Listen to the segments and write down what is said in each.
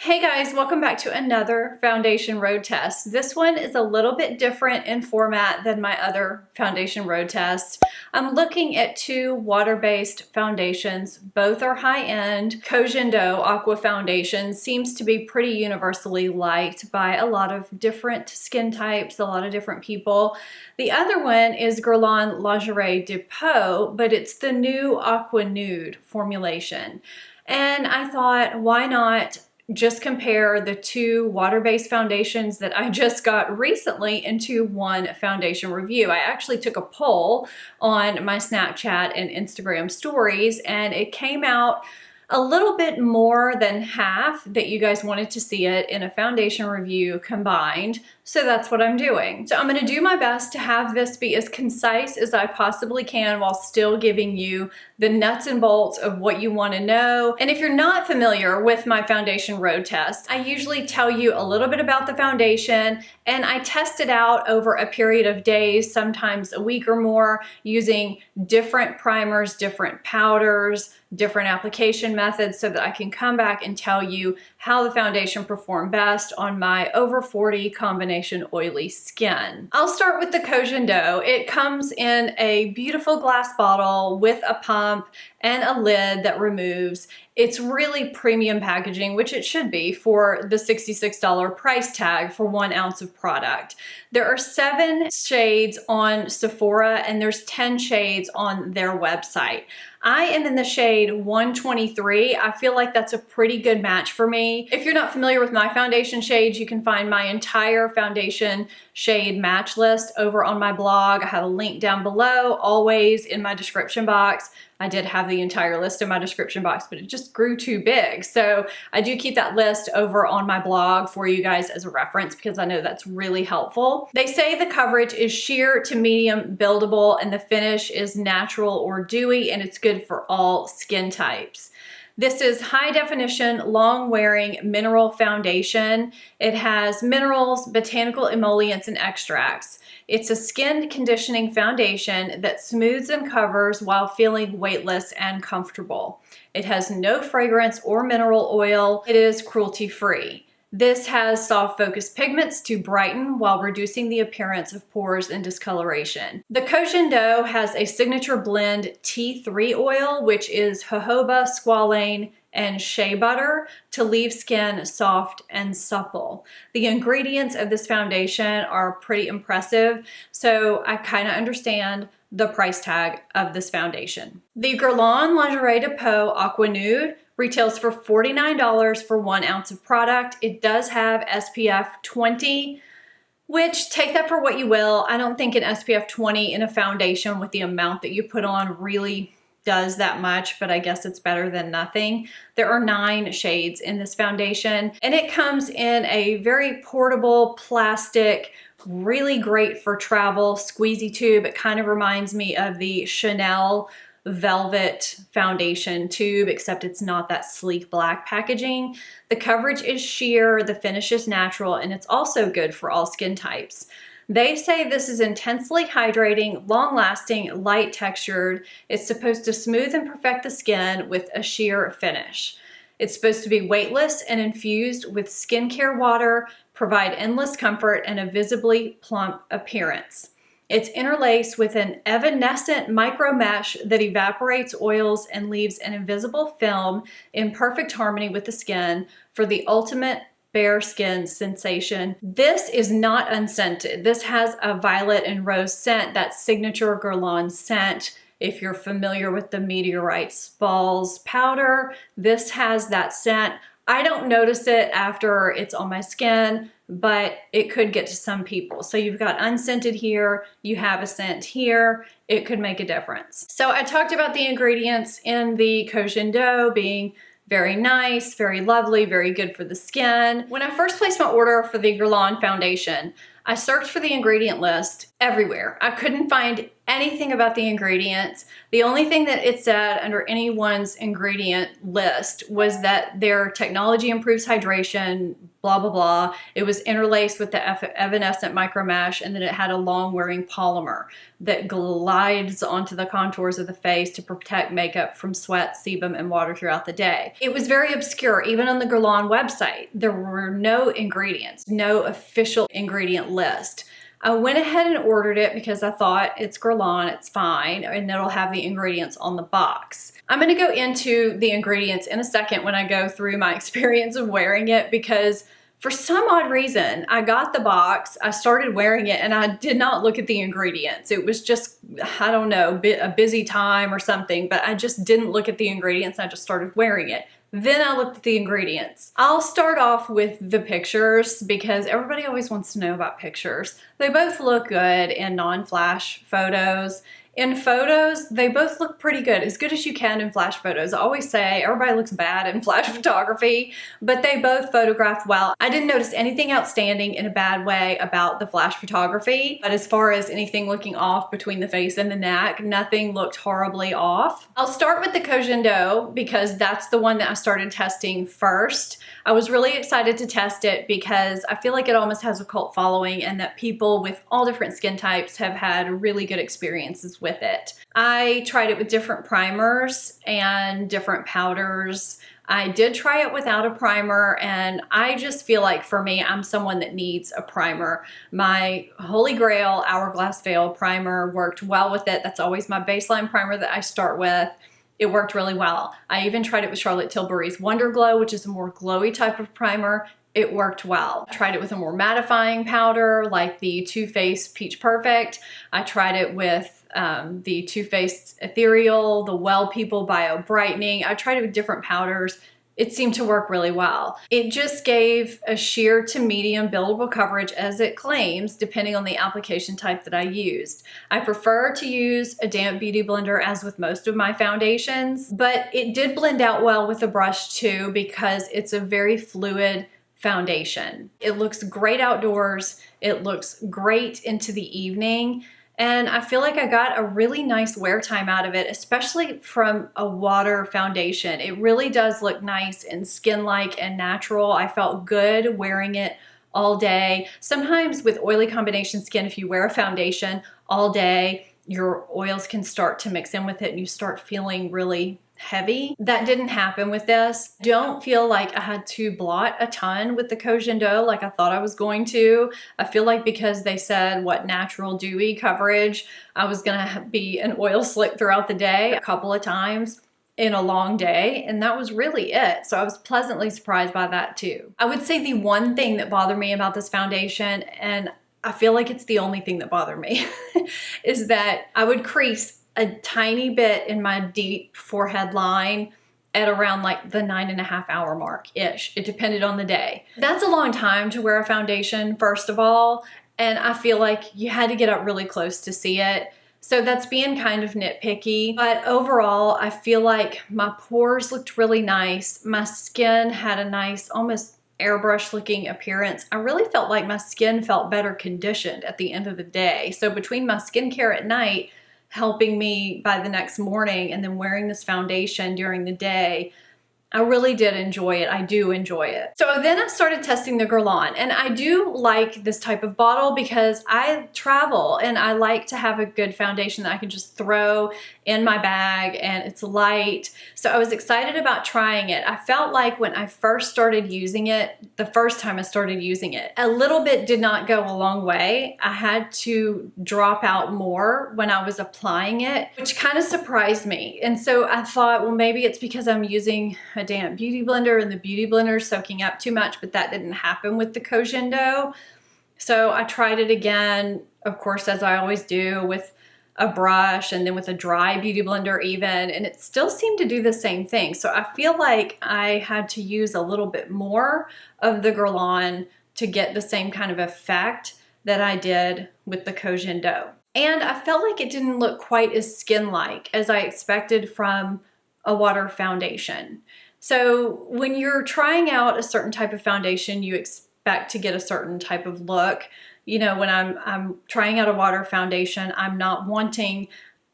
Hey guys, welcome back to another foundation road test. This one is a little bit different in format than my other foundation road tests. I'm looking at two water-based foundations. Both are high-end. Koh Gen Do Aqua Foundation seems to be pretty universally liked by a lot of different skin types, a lot of different people. The other one is Guerlain Lingerie de Peau, but it's the new Aqua Nude formulation. And I thought, why not just compare the two water-based foundations that I just got recently into one foundation review. I actually took a poll on my Snapchat and Instagram stories, and it came out a little bit more than half that you guys wanted to see it in a foundation review combined. So that's what I'm doing. So I'm gonna do my best to have this be as concise as I possibly can while still giving you the nuts and bolts of what you wanna know. And if you're not familiar with my foundation road test, I usually tell you a little bit about the foundation and I test it out over a period of days, sometimes a week or more, using different primers, different powders, different application methods so that I can come back and tell you how the foundation performed best on my over 40 combination oily skin. I'll start with the Koh Gen Do. It comes in a beautiful glass bottle with a pump and a lid that removes. It's really premium packaging, which it should be for the $66 price tag for 1 ounce of product. There are 7 shades on Sephora and there's 10 shades on their website. I am in the shade 123. I feel like that's a pretty good match for me. If you're not familiar with my foundation shades, you can find my entire foundation shade match list over on my blog. I have a link down below, always in my description box. I did have the entire list in my description box, but it just grew too big. So I do keep that list over on my blog for you guys as a reference because I know that's really helpful. They say the coverage is sheer to medium buildable and the finish is natural or dewy and it's good for all skin types. This is high definition, long wearing mineral foundation. It has minerals, botanical emollients, and extracts. It's a skin conditioning foundation that smooths and covers while feeling weightless and comfortable. It has no fragrance or mineral oil. It is cruelty-free. This has soft focus pigments to brighten while reducing the appearance of pores and discoloration. The Koh Gen Do has a signature blend T3 oil, which is jojoba, squalane, and shea butter to leave skin soft and supple. The ingredients of this foundation are pretty impressive, so I kind of understand the price tag of this foundation. The Guerlain Lingerie de Peau Aqua Nude retails for $49 for 1 ounce of product. It does have SPF 20, which take that for what you will. I don't think an SPF 20 in a foundation with the amount that you put on really does that much, but I guess it's better than nothing. There are 9 shades in this foundation, and it comes in a very portable plastic, really great for travel squeezy tube. It kind of reminds me of the Chanel velvet foundation tube, except it's not that sleek black packaging. The coverage is sheer, the finish is natural, and it's also good for all skin types. They say this is intensely hydrating, long-lasting, light textured. It's supposed to smooth and perfect the skin with a sheer finish. It's supposed to be weightless and infused with skincare water, provide endless comfort and a visibly plump appearance. It's interlaced with an evanescent micro mesh that evaporates oils and leaves an invisible film in perfect harmony with the skin for the ultimate bare skin sensation. This is not unscented. This has a violet and rose scent, that signature Guerlain scent. If you're familiar with the Meteorite Balls powder, this has that scent. I don't notice it after it's on my skin, but it could get to some people. So you've got unscented here, you have a scent here, it could make a difference. So I talked about the ingredients in the Koh Gen Do being very nice, very lovely, very good for the skin. When I first placed my order for the Guerlain foundation, I searched for the ingredient list everywhere. I couldn't find anything about the ingredients. The only thing that it said under anyone's ingredient list was that their technology improves hydration, blah, blah, blah. It was interlaced with the evanescent micro mesh, and then it had a long wearing polymer that glides onto the contours of the face to protect makeup from sweat, sebum, and water throughout the day. It was very obscure. Even on the Guerlain website, there were no ingredients, no official ingredient list. I went ahead and ordered it because I thought it's Guerlain, it's fine, and it'll have the ingredients on the box. I'm going to go into the ingredients in a second when I go through my experience of wearing it, because for some odd reason, I got the box, I started wearing it, and I did not look at the ingredients. It was just, I don't know, a busy time or something, but I just didn't look at the ingredients. I just started wearing it. Then I looked at the ingredients. I'll start off with the pictures because everybody always wants to know about pictures. They both look good in non-flash photos. In photos, they both look pretty good as you can in flash photos. I always say everybody looks bad in flash photography, but they both photographed well. I didn't notice anything outstanding in a bad way about the flash photography, but as far as anything looking off between the face and the neck, nothing looked horribly off. I'll start with the Koh Gen Do because that's the one that I started testing first. I was really excited to test it because I feel like it almost has a cult following and that people with all different skin types have had really good experiences with it. I tried it with different primers and different powders. I did try it without a primer, and I just feel like for me, I'm someone that needs a primer. My Holy Grail Hourglass Veil primer worked well with it. That's always my baseline primer that I start with. It worked really well. I even tried it with Charlotte Tilbury's Wonder Glow, which is a more glowy type of primer. It worked well. I tried it with a more mattifying powder like the Too Faced Peach Perfect. I tried it with the Too Faced Ethereal, the Well People Bio Brightening. I tried it with different powders. It seemed to work really well. It just gave a sheer to medium buildable coverage as it claims, depending on the application type that I used. I prefer to use a damp beauty blender as with most of my foundations, but it did blend out well with a brush too because it's a very fluid foundation. It looks great outdoors. It looks great into the evening. And I feel like I got a really nice wear time out of it, especially from a water foundation. It really does look nice and skin-like and natural. I felt good wearing it all day. Sometimes with oily combination skin, if you wear a foundation all day, your oils can start to mix in with it and you start feeling really heavy. That didn't happen with this. Don't feel like I had to blot a ton with the Koh Gen Do like I thought I was going to. I feel like because they said natural dewy coverage, I was gonna be an oil slick throughout the day a couple of times in a long day, and that was really it. So I was pleasantly surprised by that too. I would say the one thing that bothered me about this foundation, and I feel like it's the only thing that bothered me, is that I would crease a tiny bit in my deep forehead line at around like the 9.5 hour mark-ish. It depended on the day. That's a long time to wear a foundation, first of all, and I feel like you had to get up really close to see it. So that's being kind of nitpicky, but overall, I feel like my pores looked really nice. My skin had a nice, almost airbrush looking appearance. I really felt like my skin felt better conditioned at the end of the day. So between my skincare at night helping me by the next morning and then wearing this foundation during the day, I really did enjoy it. I do enjoy it. So then I started testing the Guerlain, and I do like this type of bottle because I travel and I like to have a good foundation that I can just throw in my bag and it's light. So I was excited about trying it. I felt like when I first started using it, the first time I started using it, a little bit did not go a long way. I had to drop out more when I was applying it, which kind of surprised me. And so I thought, well, maybe it's because I'm using a damp beauty blender and the beauty blender is soaking up too much, but that didn't happen with the Koh Gen Do. So I tried it again, of course, as I always do, with a brush and then with a dry beauty blender even, and it still seemed to do the same thing. So I feel like I had to use a little bit more of the Guerlain to get the same kind of effect that I did with the Koh Gen Do. And I felt like it didn't look quite as skin-like as I expected from a water foundation. So when you're trying out a certain type of foundation, you expect to get a certain type of look. You know, when I'm trying out a water foundation, I'm not wanting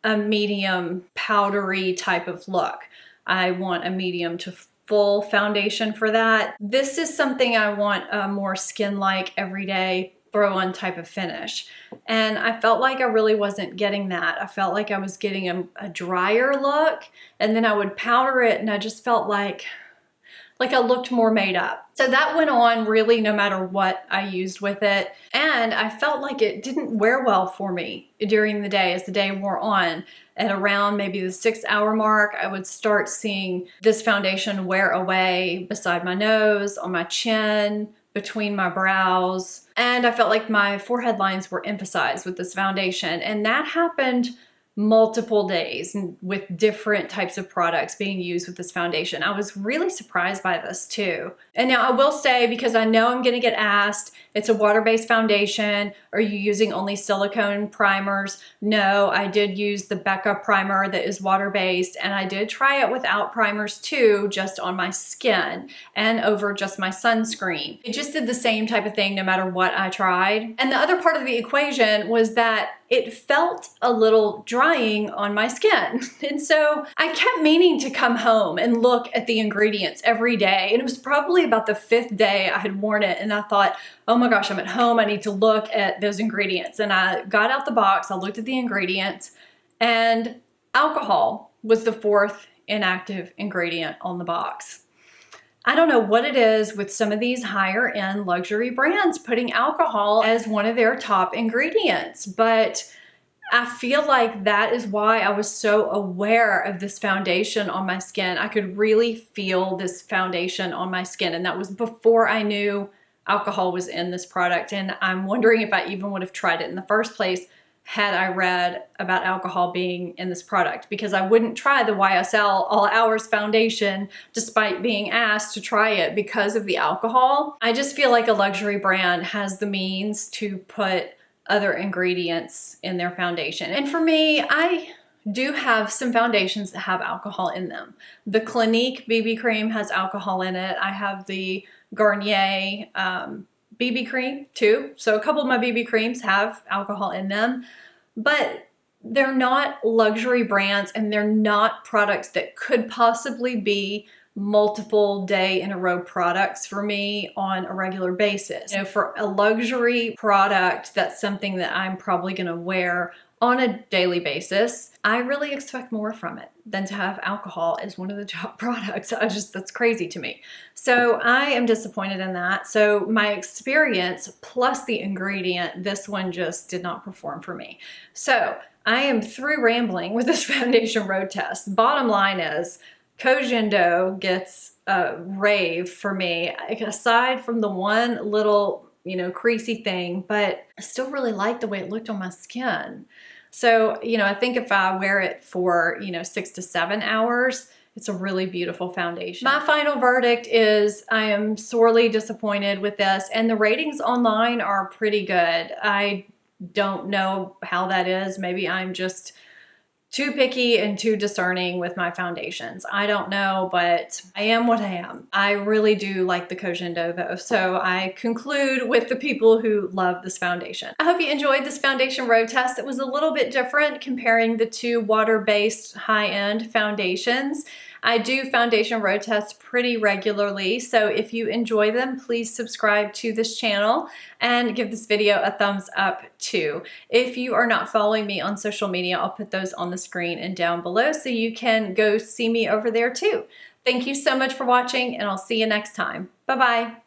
a medium powdery type of look. I want a medium to full foundation for that. This is something I want a more skin-like, everyday, throw-on type of finish. And I felt like I really wasn't getting that. I felt like I was getting a drier look, and then I would powder it and I just felt like I looked more made up. So that went on really no matter what I used with it. And I felt like it didn't wear well for me during the day as the day wore on. At around maybe the 6-hour mark, I would start seeing this foundation wear away beside my nose, on my chin, between my brows. And I felt like my forehead lines were emphasized with this foundation. And that happened multiple days with different types of products being used with this foundation. I was really surprised by this too. And now I will say, because I know I'm gonna get asked, it's a water-based foundation. Are you using only silicone primers? No, I did use the Becca primer that is water-based, and I did try it without primers too, just on my skin and over just my sunscreen. It just did the same type of thing no matter what I tried. And the other part of the equation was that it felt a little drying on my skin. And so I kept meaning to come home and look at the ingredients every day. And it was probably about the 5th day I had worn it. And I thought, oh my gosh, I'm at home. I need to look at those ingredients. And I got out the box, I looked at the ingredients, and alcohol was the 4th inactive ingredient on the box. I don't know what it is with some of these higher end luxury brands putting alcohol as one of their top ingredients, but I feel like that is why I was so aware of this foundation on my skin. I could really feel this foundation on my skin, and that was before I knew alcohol was in this product. And I'm wondering if I even would have tried it in the first place had I read about alcohol being in this product, because I wouldn't try the YSL All Hours foundation despite being asked to try it because of the alcohol. I just feel like a luxury brand has the means to put other ingredients in their foundation. And for me, I do have some foundations that have alcohol in them. The Clinique BB cream has alcohol in it. I have the Garnier BB cream too. So a couple of my BB creams have alcohol in them, but they're not luxury brands, and they're not products that could possibly be multiple day in a row products for me on a regular basis. You know, for a luxury product, that's something that I'm probably gonna wear on a daily basis. I really expect more from it than to have alcohol as one of the top products. That's crazy to me. So I am disappointed in that. So my experience plus the ingredient, this one just did not perform for me. So I am through rambling with this foundation road test. Bottom line is, Koh Gen Do gets a rave for me, aside from the one little, creasy thing, but I still really like the way it looked on my skin. So, I think if I wear it for, 6 to 7 hours, it's a really beautiful foundation. My final verdict is I am sorely disappointed with this, and the ratings online are pretty good. I don't know how that is. Maybe I'm just too picky and too discerning with my foundations. I don't know, but I am what I am. I really do like the Koh Gen Do though, so I conclude with the people who love this foundation. I hope you enjoyed this foundation road test. It was a little bit different comparing the two water-based high-end foundations. I do foundation road tests pretty regularly, so if you enjoy them, please subscribe to this channel and give this video a thumbs up too. If you are not following me on social media, I'll put those on the screen and down below so you can go see me over there too. Thank you so much for watching, and I'll see you next time. Bye-bye.